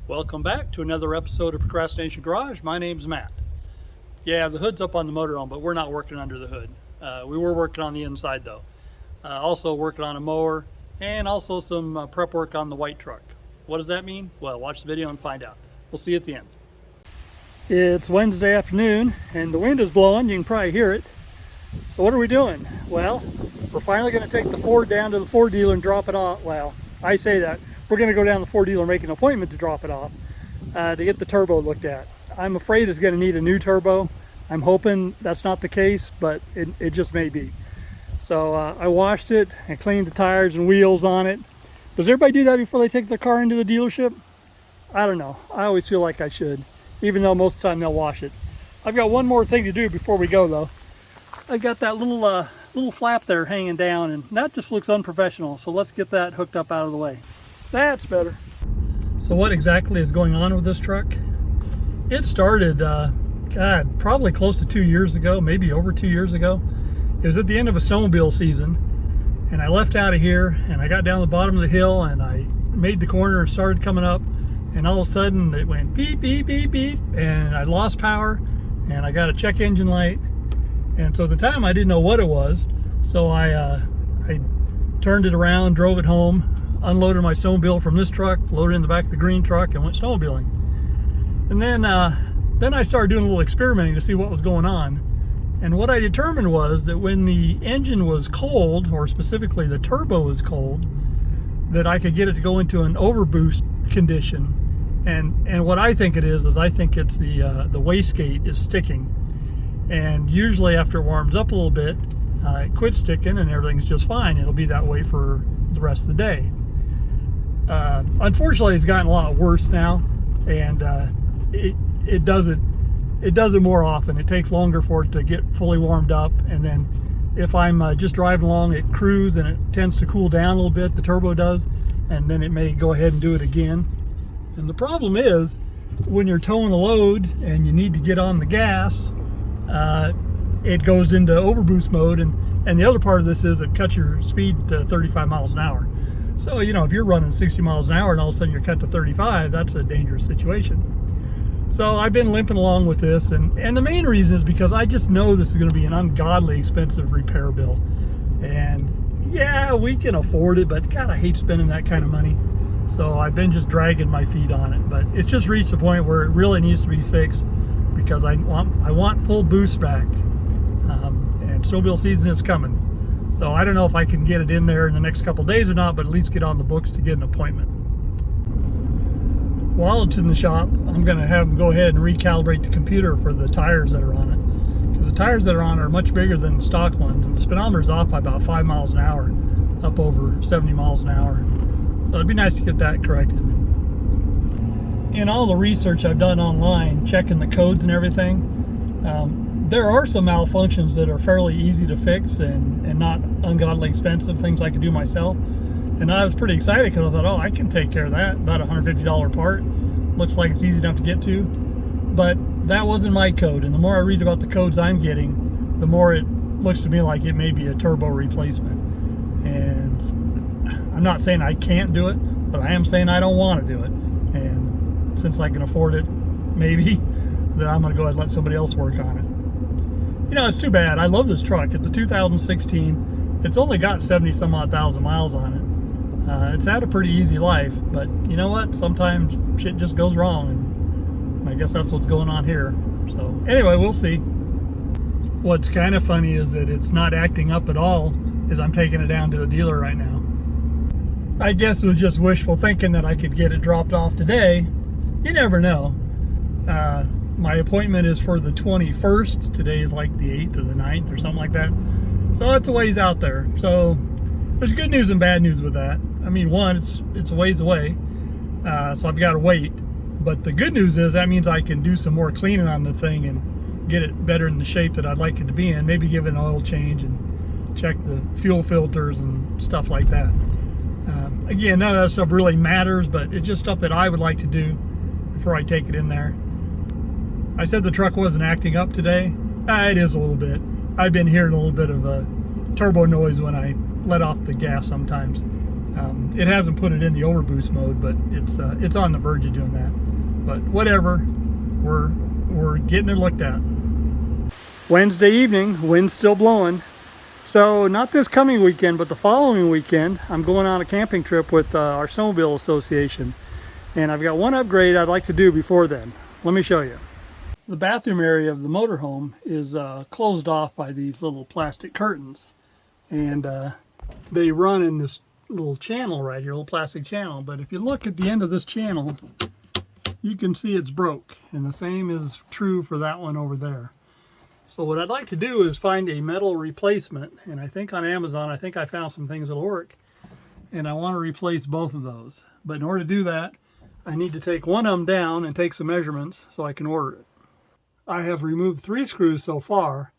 Welcome back to another episode of Procrastination Garage. My name's Matt. Yeah, the hood's up on the motorhome, but we're not working under the hood. We were working on the inside though. Also working on a mower and also some prep work on the white truck. What does that mean? Well, watch the video and find out. We'll see you at the end. It's Wednesday afternoon and the wind is blowing. You can probably hear it. So what are we doing? Well, we're finally going to take the Ford down to the Ford dealer and drop it off. Well, I say that. We're going to go down to the Ford dealer and make an appointment to drop it off to get the turbo looked at. I'm afraid it's going to need a new turbo. I'm hoping that's not the case, but it just may be. So I washed it and cleaned the tires and wheels on it. Does everybody do that before they take their car into the dealership? I don't know. I always feel like I should, even though most of the time they'll wash it. I've got one more thing to do before we go though. I've got that little flap there hanging down, and that just looks unprofessional. So let's get that hooked up out of the way. That's better. So what exactly is going on with this truck? It started, God, probably close to 2 years ago, maybe over 2 years ago. It was at the end of a snowmobile season, and I left out of here, and I got down the bottom of the hill, and I made the corner and started coming up, and all of a sudden it went beep, beep, beep, beep, and I lost power, and I got a check engine light, and so at the time I didn't know what it was, so I turned it around, drove it home, unloaded my snowmobile from this truck, loaded in the back of the green truck, and went snowmobiling. And then I started doing a little experimenting to see what was going on. And what I determined was that when the engine was cold, or specifically the turbo was cold, that I could get it to go into an overboost condition. And what I think it is I think it's the wastegate is sticking. And usually after it warms up a little bit, it quits sticking and everything's just fine. It'll be that way for the rest of the day. Unfortunately, it's gotten a lot worse now, and it does it more often. It takes longer for it to get fully warmed up, and then if I'm just driving along, it cruises and it tends to cool down a little bit. The turbo does, and then it may go ahead and do it again. And the problem is when you're towing a load and you need to get on the gas, it goes into overboost mode, and the other part of this is it cuts your speed to 35 miles an hour. So, you know, if you're running 60 miles an hour and all of a sudden you're cut to 35, that's a dangerous situation. So I've been limping along with this, and the main reason is because I just know this is going to be an ungodly expensive repair bill. And yeah, we can afford it, but God, I hate spending that kind of money. So I've been just dragging my feet on it, but it's just reached the point where it really needs to be fixed because I want full boost back. And snowmobile season is coming. So I don't know if I can get it in there in the next couple days or not, but at least get on the books to get an appointment. While it's in the shop, I'm going to have them go ahead and recalibrate the computer for the tires that are on it. Because the tires that are on are much bigger than the stock ones, and the speedometer is off by about 5 miles an hour, up over 70 miles an hour. So it'd be nice to get that corrected. In all the research I've done online, checking the codes and everything, there are some malfunctions that are fairly easy to fix and not ungodly expensive, things I could do myself. And I was pretty excited because I thought, oh, I can take care of that. About a $150 part. Looks like it's easy enough to get to. But that wasn't my code. And the more I read about the codes I'm getting, the more it looks to me like it may be a turbo replacement. And I'm not saying I can't do it, but I am saying I don't want to do it. And since I can afford it, maybe, then I'm going to go ahead and let somebody else work on it. You know, it's too bad. I love this truck. It's a 2016. It's only got 70 some odd thousand miles on it. It's had a pretty easy life, but you know what? Sometimes shit just goes wrong, and I guess that's what's going on here. So anyway, we'll see. What's kind of funny is that it's not acting up at all as I'm taking it down to the dealer right now. I guess it was just wishful thinking that I could get it dropped off today. You never know. My appointment is for the 21st. Today is like the 8th or the 9th or something like that. So it's a ways out there. So there's good news and bad news with that. I mean, one, it's a ways away. So I've got to wait. But the good news is that means I can do some more cleaning on the thing and get it better in the shape that I'd like it to be in. Maybe give it an oil change and check the fuel filters and stuff like that. Again, none of that stuff really matters, but it's just stuff that I would like to do before I take it in there. I said the truck wasn't acting up today. It is a little bit. I've been hearing a little bit of a turbo noise when I let off the gas sometimes. It hasn't put it in the overboost mode, but it's on the verge of doing that. But whatever, we're getting it looked at. Wednesday evening, wind's still blowing. So not this coming weekend, but the following weekend, I'm going on a camping trip with our snowmobile association. And I've got one upgrade I'd like to do before then. Let me show you. The bathroom area of the motorhome is closed off by these little plastic curtains. And they run in this little channel right here, little plastic channel. But if you look at the end of this channel, you can see it's broke. And the same is true for that one over there. So what I'd like to do is find a metal replacement. And I think on Amazon, I think I found some things that'll work. And I want to replace both of those. But in order to do that, I need to take one of them down and take some measurements so I can order it. I have removed 3 screws so far,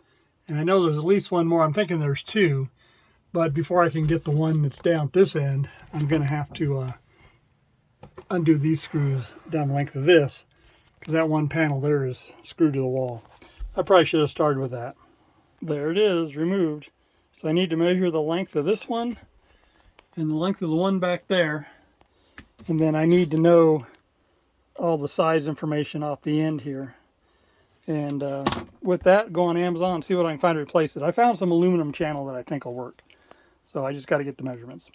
and I know there's at least one more. I'm thinking there's 2, but before I can get the one that's down at this end, I'm going to have to undo these screws down the length of this, because that one panel there is screwed to the wall. I probably should have started with that. There it is, removed. So I need to measure the length of this one and the length of the one back there. And then I need to know all the size information off the end here. And with that, go on Amazon and see what I can find to replace it. I found some aluminum channel that I think will work. So I just got to get the measurements.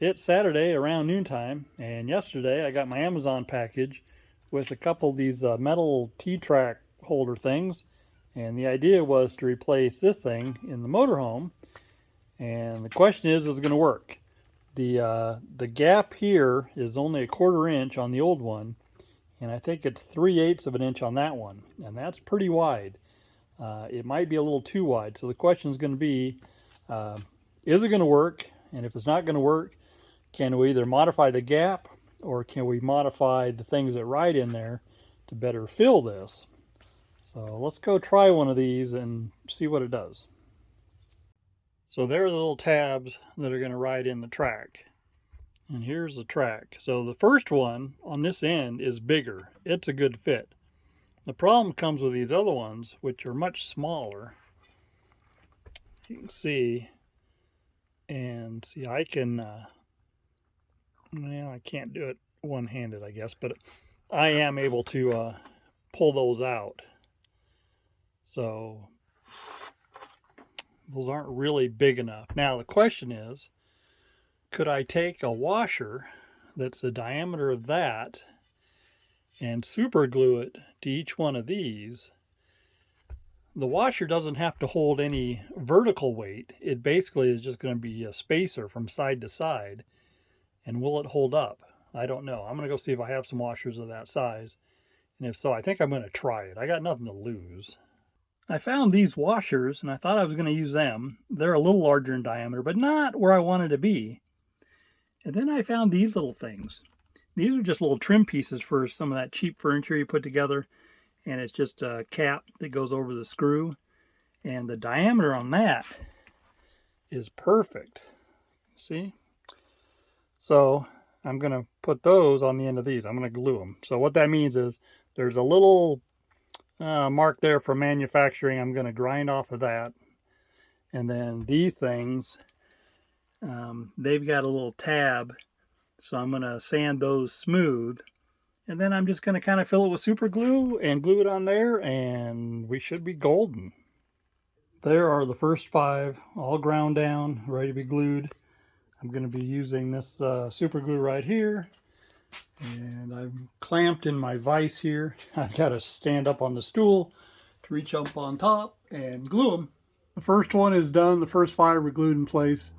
It's Saturday around noontime, and yesterday I got my Amazon package with a couple of these metal T-track holder things. And the idea was to replace this thing in the motorhome. And the question is it going to work? The gap here is only 1/4 inch on the old one, and I think it's 3/8 of an inch on that one, and that's pretty wide. It might be a little too wide. So the question is going to be, is it going to work? And if it's not going to work, can we either modify the gap or can we modify the things that ride in there to better fill this? So let's go try one of these and see what it does. So there are the little tabs that are going to ride in the track. And here's the track. So the first one on this end is bigger. It's a good fit. The problem comes with these other ones, which are much smaller. You can see, and see I can, well, I can't do it one-handed, I guess, but I am able to pull those out. So those aren't really big enough. Now the question is, could I take a washer that's the diameter of that and super glue it to each one of these? The washer doesn't have to hold any vertical weight. It basically is just going to be a spacer from side to side. And will it hold up? I don't know. I'm going to go see if I have some washers of that size. And if so, I think I'm going to try it. I got nothing to lose. I found these washers and I thought I was going to use them. They're a little larger in diameter, but not where I wanted to be. And then I found these little things. These are just little trim pieces for some of that cheap furniture you put together. And it's just a cap that goes over the screw. And the diameter on that is perfect. See? So I'm going to put those on the end of these. I'm going to glue them. So what that means is there's a little mark there for manufacturing. I'm going to grind off of that. And then these things, they've got a little tab. So I'm going to sand those smooth. And then I'm just going to kind of fill it with super glue and glue it on there. And we should be golden. There are the first 5 all ground down, ready to be glued. I'm going to be using this super glue right here. And I'm clamped in my vise here. I've got to stand up on the stool to reach up on top and glue them. The first one is done. The first 5 are glued in place.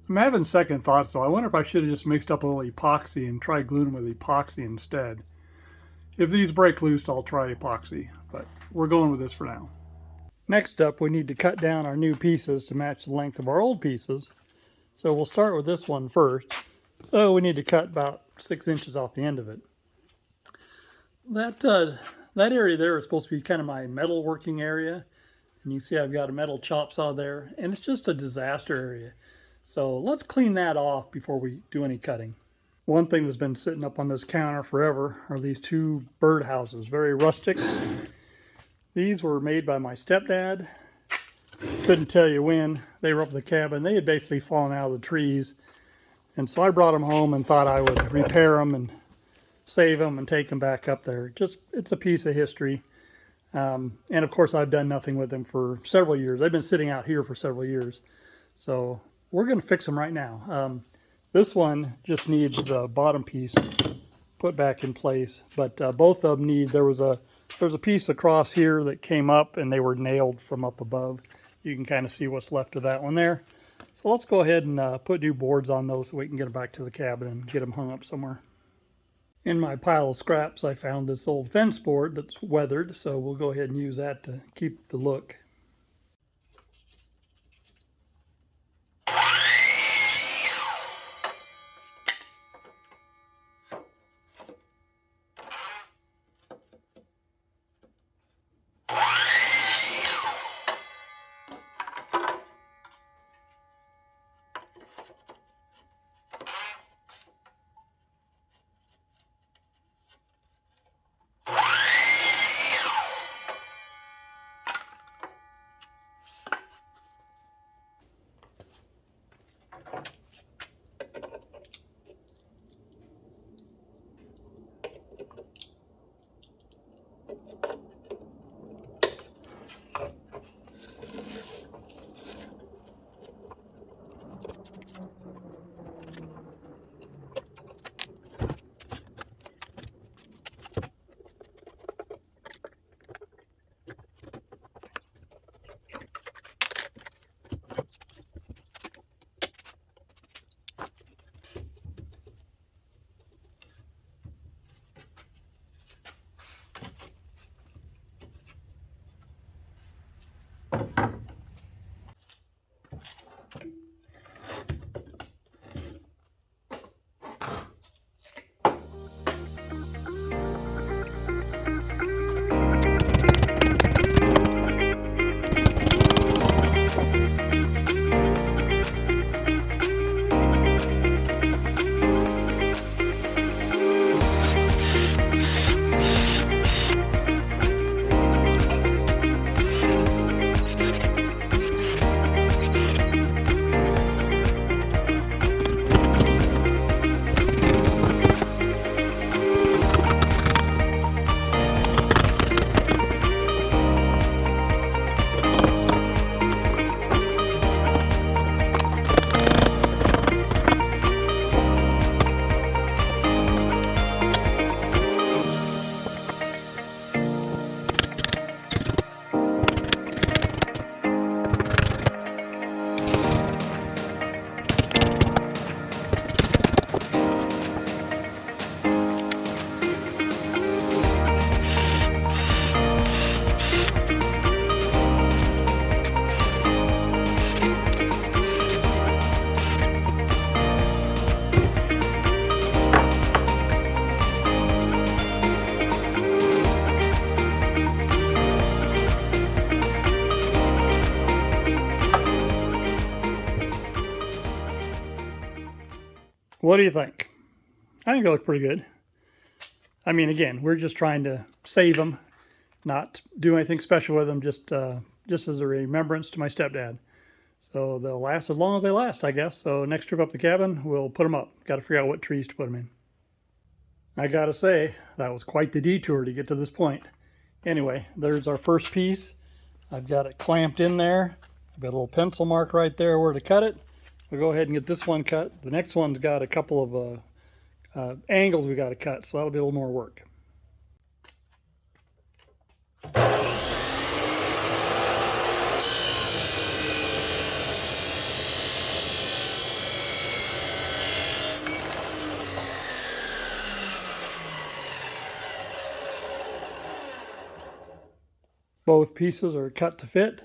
I'm having second thoughts, so I wonder if I should have just mixed up a little epoxy and tried gluing them with epoxy instead. If these break loose, I'll try epoxy, but we're going with this for now. Next up, we need to cut down our new pieces to match the length of our old pieces. So we'll start with this one first. So we need to cut about 6 inches off the end of it. That area there is supposed to be kind of my metal working area. And you see I've got a metal chop saw there, and it's just a disaster area. So let's clean that off before we do any cutting. One thing that's been sitting up on this counter forever are these 2 birdhouses, very rustic. These were made by my stepdad. Couldn't tell you when they were up at the cabin. They had basically fallen out of the trees. And so I brought them home and thought I would repair them and save them and take them back up there. Just, it's a piece of history. And of course I've done nothing with them for several years. They've been sitting out here for several years. So we're going to fix them right now. This one just needs the bottom piece put back in place, but both of them need, there's a piece across here that came up and they were nailed from up above. You can kind of see what's left of that one there. So let's go ahead and put new boards on those so we can get them back to the cabin and get them hung up somewhere. In my pile of scraps, I found this old fence board that's weathered, so we'll go ahead and use that to keep the look. What do you think? I think they look pretty good. I mean, again, we're just trying to save them, not do anything special with them, just as a remembrance to my stepdad. So they'll last as long as they last, I guess. So next trip up the cabin, we'll put them up. Got to figure out what trees to put them in. I got to say, that was quite the detour to get to this point. Anyway, there's our first piece. I've got it clamped in there. I've got a little pencil mark right there where to cut it. We'll go ahead and get this one cut. The next one's got a couple of angles we got to cut, so that'll be a little more work. Both pieces are cut to fit.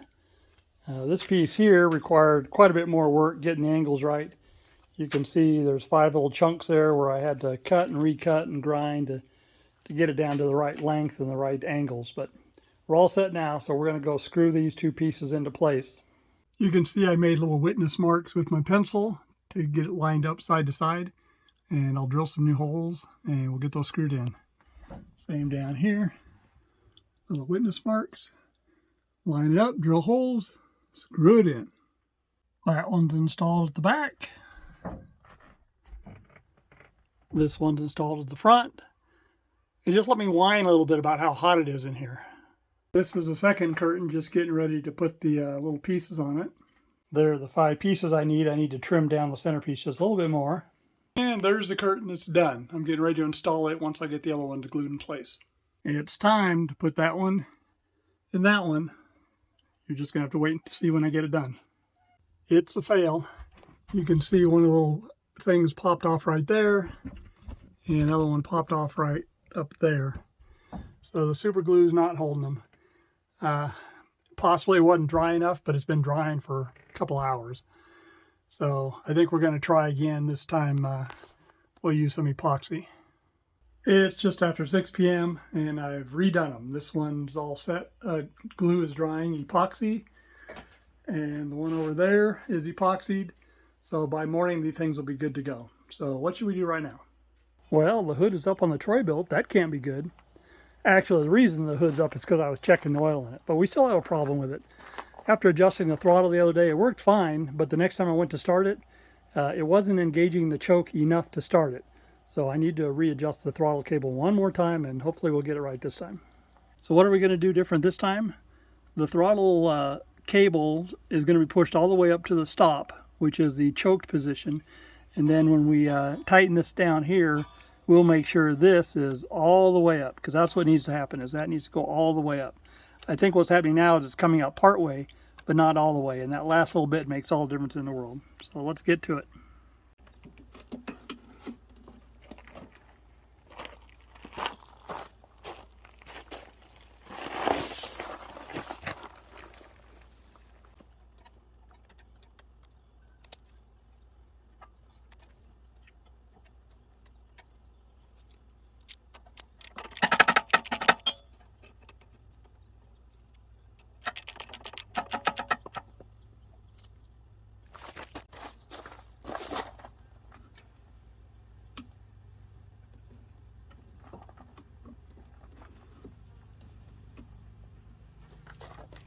This piece here required quite a bit more work getting the angles right. You can see there's 5 little chunks there where I had to cut and recut and grind to get it down to the right length and the right angles. But we're all set now, so we're going to go screw these 2 pieces into place. You can see I made little witness marks with my pencil to get it lined up side to side. And I'll drill some new holes and we'll get those screwed in. Same down here. Little witness marks. Line it up, drill holes. Screw it in. That one's installed at the back. This one's installed at the front. And just let me whine a little bit about how hot it is in here. This is the second curtain, just getting ready to put the little pieces on it. There are the 5 pieces I need. I need to trim down the centerpiece just a little bit more. And there's the curtain that's done. I'm getting ready to install it once I get the other ones glued in place. It's time to put that one and that one. You're just going to have to wait to see when I get it done. It's a fail. You can see one of the little things popped off right there, and another one popped off right up there. So the super glue is not holding them. Possibly it wasn't dry enough, but it's been drying for a couple hours. So I think we're going to try again. This time we'll use some epoxy. It's just after 6 p.m. and I've redone them. This one's all set. Glue is drying, epoxy. And the one over there is epoxied. So by morning, these things will be good to go. So what should we do right now? Well, the hood is up on the Troy-Bilt. That can't be good. Actually, the reason the hood's up is because I was checking the oil in it. But we still have a problem with it. After adjusting the throttle the other day, it worked fine. But the next time I went to start it, it wasn't engaging the choke enough to start it. So I need to readjust the throttle cable one more time, and hopefully we'll get it right this time. So what are we going to do different this time? The throttle cable is going to be pushed all the way up to the stop, which is the choked position. And then when we tighten this down here, we'll make sure this is all the way up, because that's what needs to happen, is that needs to go all the way up. I think what's happening now is it's coming out part way, but not all the way. And that last little bit makes all the difference in the world. So let's get to it.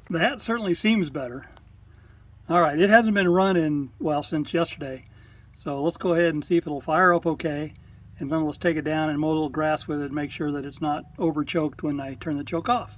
That certainly seems better. All right, it hasn't been running, well, since yesterday. So let's go ahead and see if it'll fire up okay. And then let's take it down and mow a little grass with it and make sure that it's not over choked when I turn the choke off.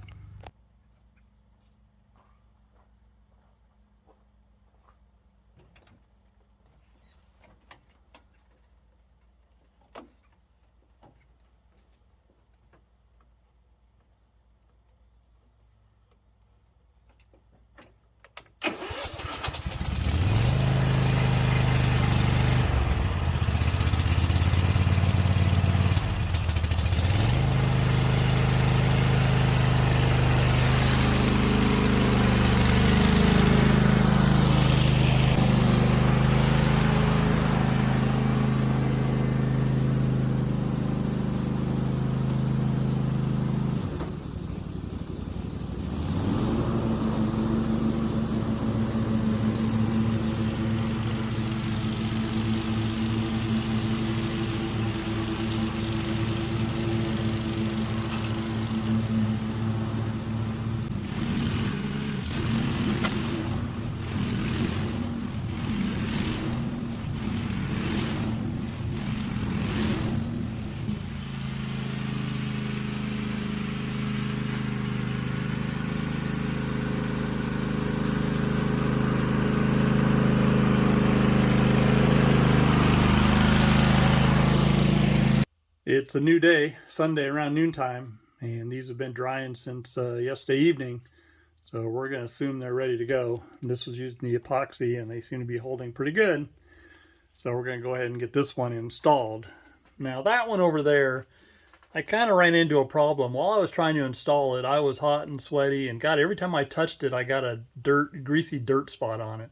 It's a new day, Sunday around noontime, and these have been drying since yesterday evening. So we're going to assume they're ready to go. And this was using the epoxy, and they seem to be holding pretty good. So we're going to go ahead and get this one installed. Now that one over there, I kind of ran into a problem. While I was trying to install it, I was hot and sweaty, and God, every time I touched it, I got a greasy dirt spot on it.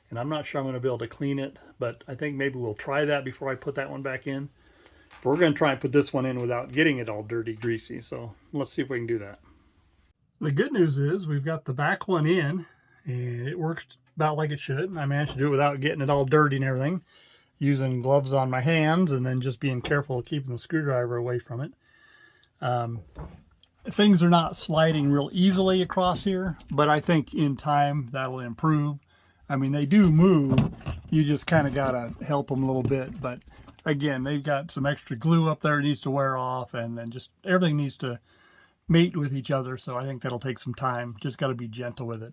And I'm not sure I'm going to be able to clean it, but I think maybe we'll try that before I put that one back in. But we're going to try and put this one in without getting it all dirty, greasy. So let's see if we can do that. The good news is we've got the back one in, and it works about like it should. And I managed to do it without getting it all dirty and everything, using gloves on my hands and then just being careful of keeping the screwdriver away from it. Things are not sliding real easily across here, but I think in time that'll improve. I mean, they do move. You just kind of got to help them a little bit, but again, they've got some extra glue up there that needs to wear off, and then just everything needs to mate with each other. So I think that'll take some time. Just got to be gentle with it.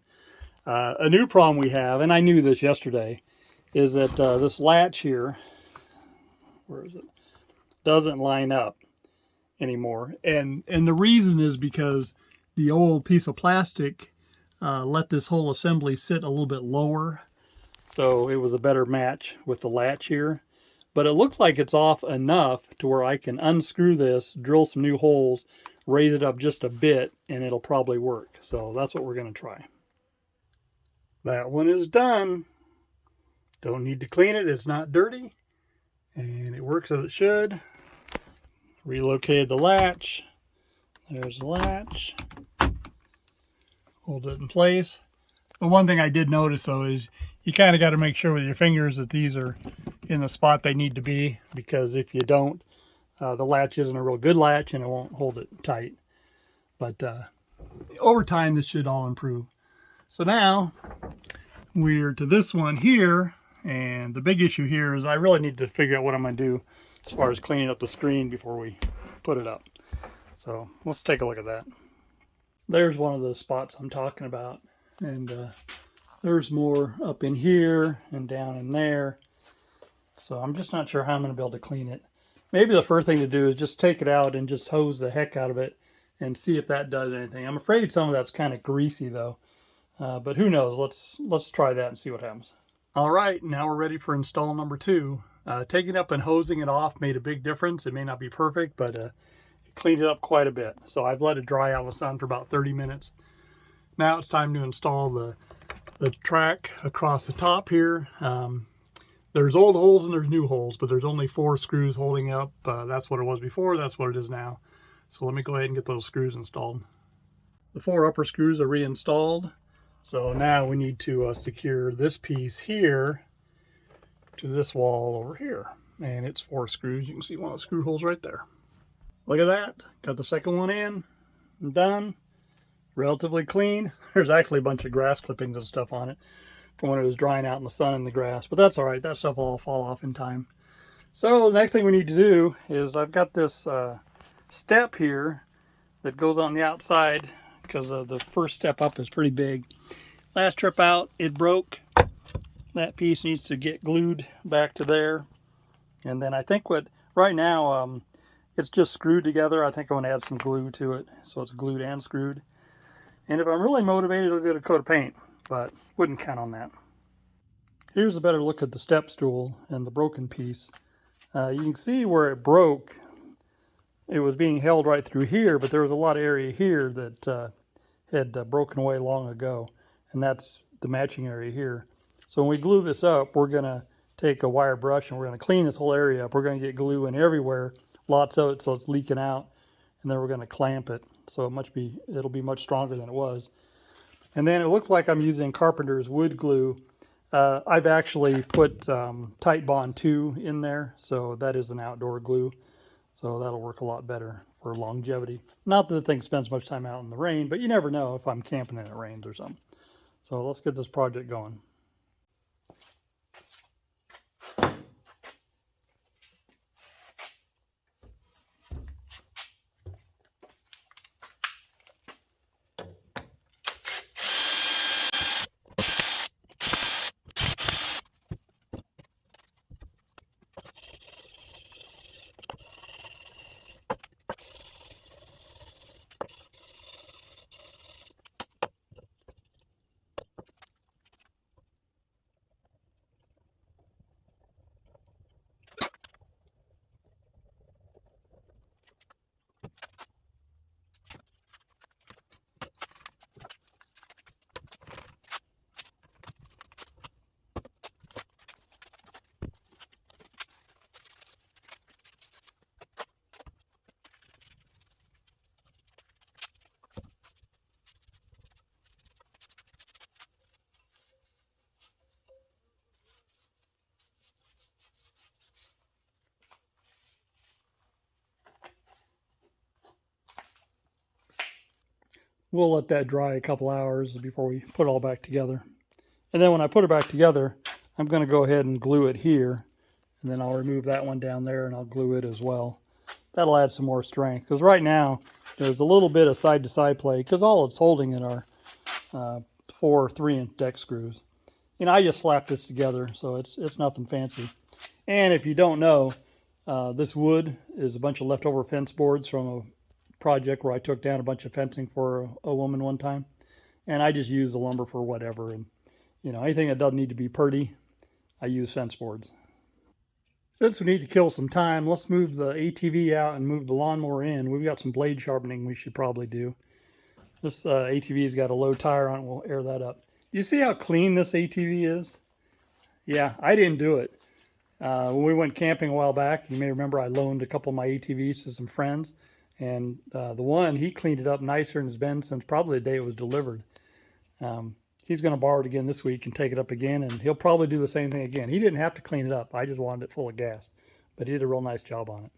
A new problem we have, and I knew this yesterday, is that this latch here, where is it, doesn't line up anymore. And the reason is because the old piece of plastic let this whole assembly sit a little bit lower. So it was a better match with the latch here. But it looks like it's off enough to where I can unscrew this, drill some new holes, raise it up just a bit, and it'll probably work. So that's what we're going to try. That one is done. Don't need to clean it. It's not dirty. And it works as it should. Relocated the latch. There's the latch. Hold it in place. The one thing I did notice though is you kind of got to make sure with your fingers that these are in the spot they need to be, because if you don't, the latch isn't a real good latch and it won't hold it tight. But over time this should all improve. So now we're to this one here, and the big issue here is I really need to figure out what I'm going to do as far as cleaning up the screen before we put it up. So let's take a look at that. There's one of those spots I'm talking about, and there's more up in here and down in there. So I'm just not sure how I'm going to be able to clean it. Maybe the first thing to do is just take it out and just hose the heck out of it and see if that does anything. I'm afraid some of that's kind of greasy though. But who knows? Let's try that and see what happens. All right, now we're ready for install number 2. Taking it up and hosing it off made a big difference. It may not be perfect, but it cleaned it up quite a bit. So I've let it dry out in the sun for about 30 minutes. Now it's time to install the track across the top here. There's old holes and there's new holes, but there's only 4 screws holding up. That's what it was before. That's what it is now. So let me go ahead and get those screws installed. The 4 upper screws are reinstalled. So now we need to secure this piece here to this wall over here. And it's 4 screws. You can see one of the screw holes right there. Look at that. Got the second one in. I'm done. Relatively clean. There's actually a bunch of grass clippings and stuff on it from when it was drying out in the sun and the grass. But that's all right. That stuff will all fall off in time. So the next thing we need to do is I've got this step here that goes on the outside, because the first step up is pretty big. Last trip out, it broke. That piece needs to get glued back to there. And then I think right now, it's just screwed together. I think I'm going to add some glue to it, so it's glued and screwed. And if I'm really motivated, I'll get a coat of paint, but wouldn't count on that. Here's a better look at the step stool and the broken piece. You can see where it broke. It was being held right through here, but there was a lot of area here that had broken away long ago, and that's the matching area here. So when we glue this up, we're going to take a wire brush and we're going to clean this whole area up. We're going to get glue in everywhere, lots of it, so it's leaking out, and then we're going to clamp it so it'll be much stronger than it was. And then it looks like I'm using Carpenter's wood glue. I've actually put Tight Bond 2 in there, so that is an outdoor glue. So that'll work a lot better for longevity. Not that the thing spends much time out in the rain, but you never know if I'm camping and it rains or something. So let's get this project going. We'll let that dry a couple hours before we put it all back together. And then when I put it back together, I'm going to go ahead and glue it here. And then I'll remove that one down there and I'll glue it as well. That'll add some more strength, because right now there's a little bit of side-to-side play, because all it's holding in are 4 3-inch deck screws. And I just slapped this together, so it's nothing fancy. And if you don't know, this wood is a bunch of leftover fence boards from a project where I took down a bunch of fencing for a woman one time. And I just use the lumber for whatever. And, you know, anything that doesn't need to be pretty, I use fence boards. Since we need to kill some time, let's move the ATV out and move the lawnmower in. We've got some blade sharpening we should probably do. This ATV's got a low tire on it. We'll air that up. You see how clean this ATV is? Yeah, I didn't do it. When we went camping a while back, you may remember I loaned a couple of my ATVs to some friends. And the one, he cleaned it up nicer than it's been since probably the day it was delivered. He's going to borrow it again this week and take it up again, and he'll probably do the same thing again. He didn't have to clean it up. I just wanted it full of gas, but he did a real nice job on it.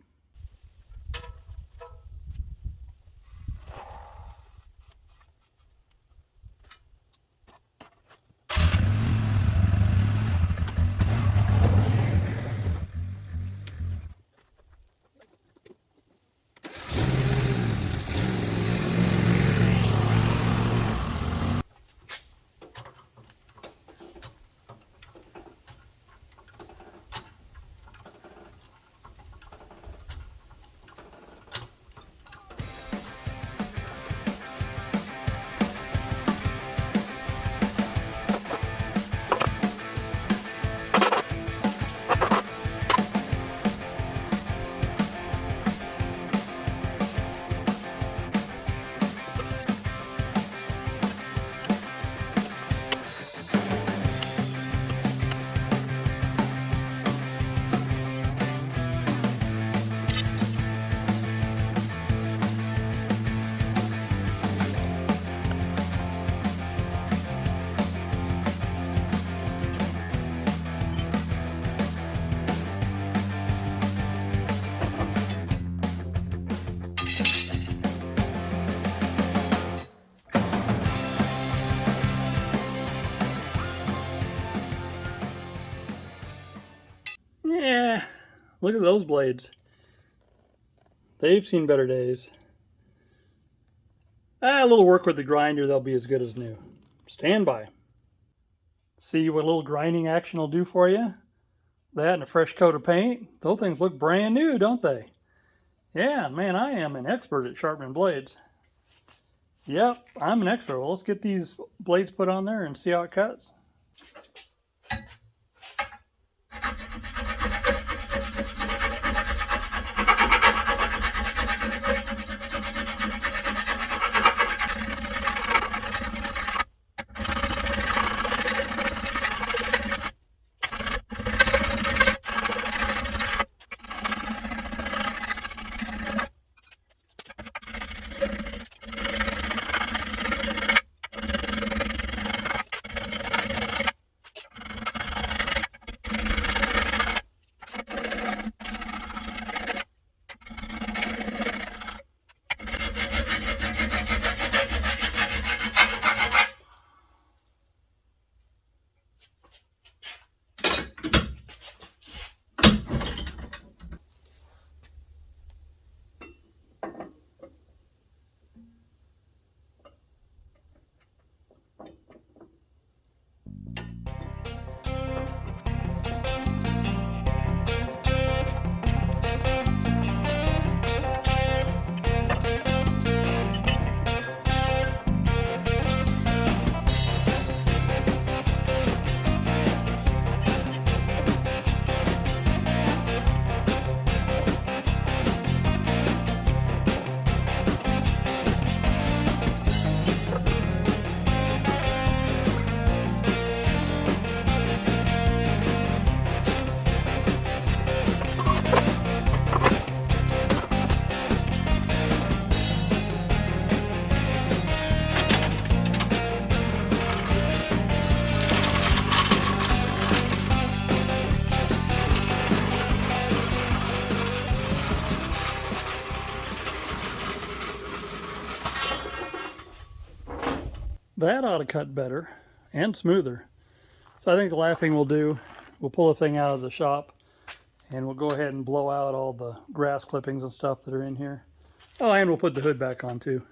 Yeah, look at those blades. They've seen better days. A little work with the grinder, they'll be as good as new. Stand by. See what a little grinding action will do for you? That and a fresh coat of paint. Those things look brand new, don't they? Yeah, man, I am an expert at sharpening blades. Yep, I'm an expert. Well, let's get these blades put on there and see how it cuts. That ought to cut better and smoother. So I think the last thing we'll do, we'll pull the thing out of the shop And we'll go ahead and blow out all the grass clippings and stuff that are in here. Oh, and we'll put the hood back on too.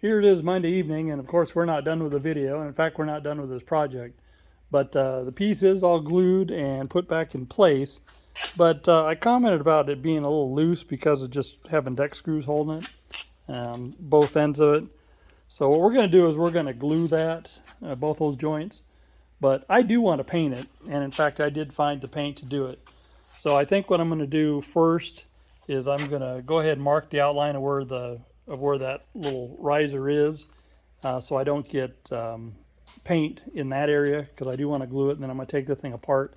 Here it is Monday evening, and of course we're not done with the video, and in fact we're not done with this project. But the piece is all glued and put back in place. But I commented about it being a little loose because of just having deck screws holding it, both ends of it. So what we're going to do is we're going to glue that, both those joints. But I do want to paint it, and in fact I did find the paint to do it. So I think what I'm going to do first is I'm going to go ahead and mark the outline of where that little riser is, so I don't get paint in that area, because I do want to glue it, and then I'm going to take the thing apart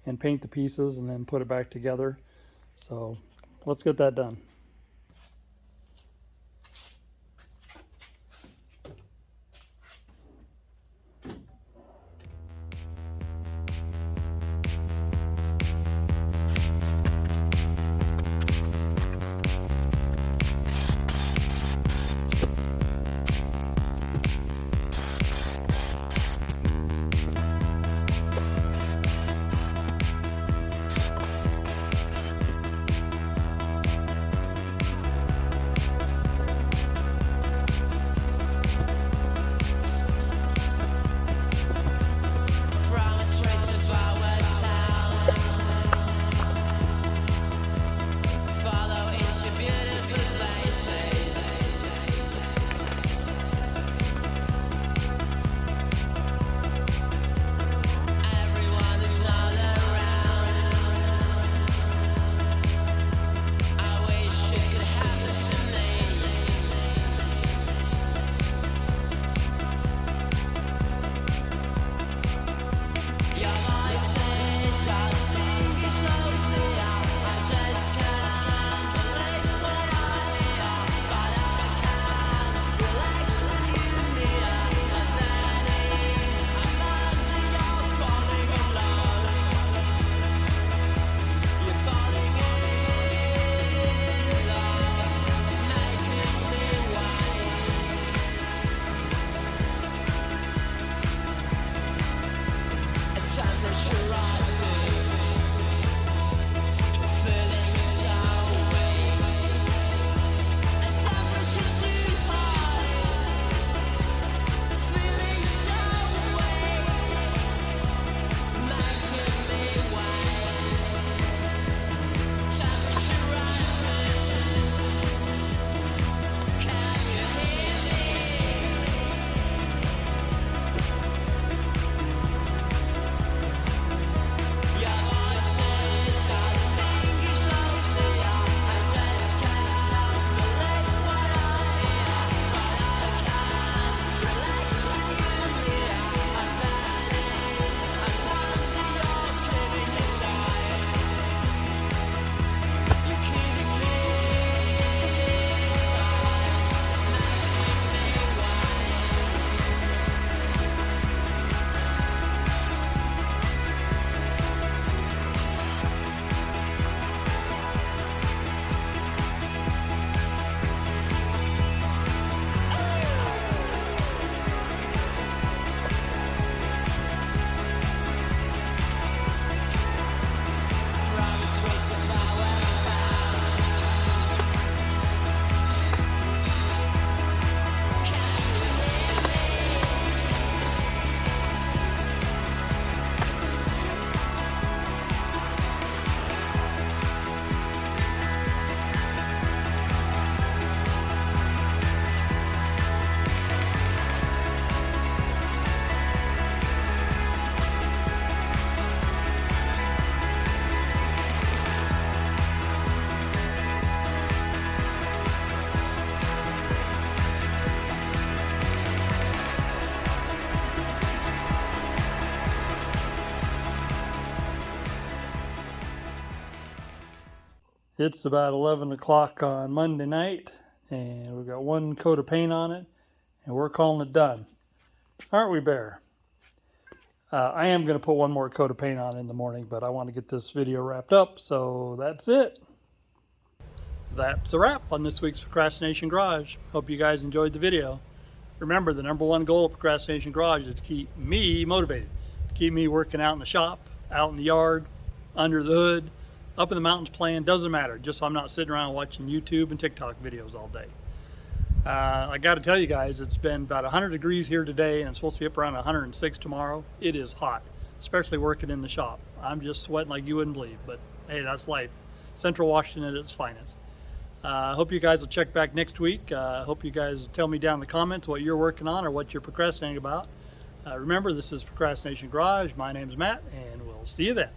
and paint the pieces and then put it back together. So let's get that done. It's about 11 o'clock on Monday night, and we've got one coat of paint on it, and we're calling it done. Aren't we, Bear? I am going to put one more coat of paint on in the morning, but I want to get this video wrapped up, so that's it. That's a wrap on this week's Procrastination Garage. Hope you guys enjoyed the video. Remember, the #1 goal of Procrastination Garage is to keep me motivated, to keep me working out in the shop, out in the yard, under the hood, up in the mountains playing, doesn't matter, just so I'm not sitting around watching YouTube and TikTok videos all day. I got to tell you guys, it's been about 100 degrees here today, and it's supposed to be up around 106 tomorrow. It is hot, especially working in the shop. I'm just sweating like you wouldn't believe, but hey, that's life. Central Washington at its finest. I hope you guys will check back next week. I hope you guys tell me down in the comments what you're working on or what you're procrastinating about. Remember, this is Procrastination Garage. My name's Matt, and we'll see you then.